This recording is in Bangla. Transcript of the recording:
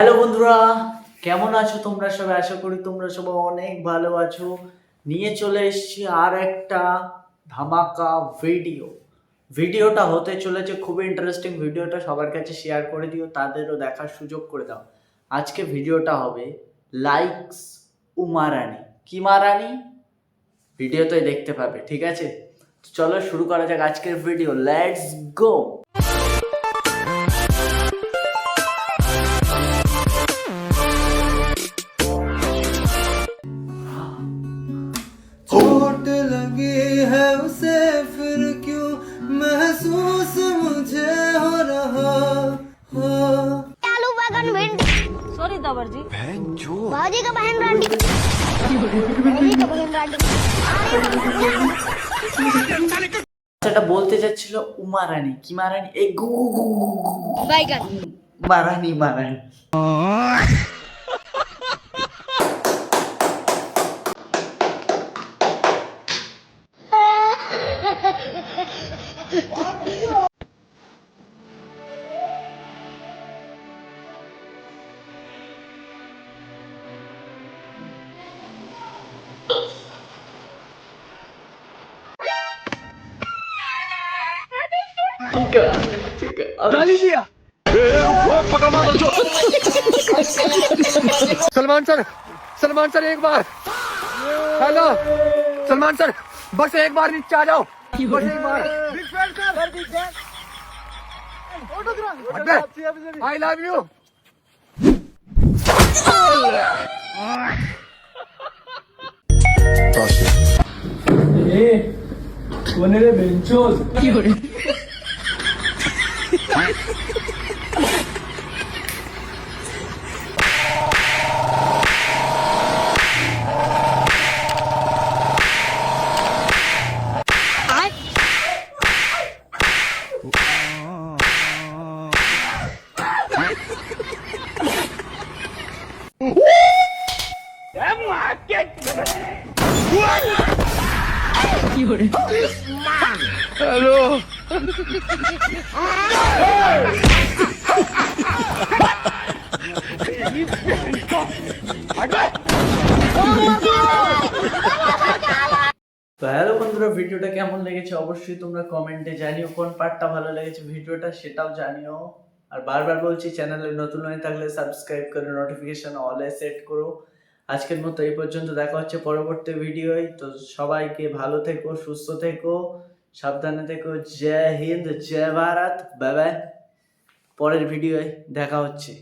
হ্যালো বন্ধুরা, কেমন আছো তোমরা সবাই? আশা করি তোমরা সবাই অনেক ভালো আছো। নিয়ে চলে এসেছি আর একটা ধামাকা ভিডিওটা হতে চলেছে খুবই ইন্টারেস্টিং। ভিডিওটা সবার কাছে শেয়ার করে দিও, তাদেরও দেখার সুযোগ করে দাও। আজকে ভিডিওটা হবে লাইকস উমারানি। কি মারানি ভিডিওতে দেখতে পাবে, ঠিক আছে? চলো শুরু করা যাক আজকের ভিডিও। Let's go. चोट लगी है उसे फिर क्यों महसूस मुझे हो रहा हो। आलू बैगन भिंडी सॉरी दावर जी भाजी का बहन रांडी भाजी का बहन रांडी সেটা বলতে যাচ্ছিল উমারানি। কি মারানি? এই গু গু গু গু গু গু। बैगन মারানি। सलमान सर एक बार। हेलो सलमान सर, बस एक बार नीचे आ जाओ, बस एक बार। I love you. कौन रे बेंचोल? তো হ্যালো বন্ধুরা, ভিডিওটা কেমন লেগেছে অবশ্যই তোমরা কমেন্টে জানিও। কোন পার্টটা ভালো লেগেছে ভিডিওটা সেটাও জানিও। আর বারবার বলছি, চ্যানেলে নতুন হয়ে থাকলে সাবস্ক্রাইব করে নোটিফিকেশন অলে সেট করো। আজকের মতো এই পর্যন্ত, দেখা হচ্ছে পরবর্তী ভিডিওয়। তো সবাইকে ভালো থেকো, সুস্থ থেকো, সাবধানে থেকো। জয় হিন্দ, জয় ভারত, বাই বাই। পরের ভিডিওয় দেখা হচ্ছে।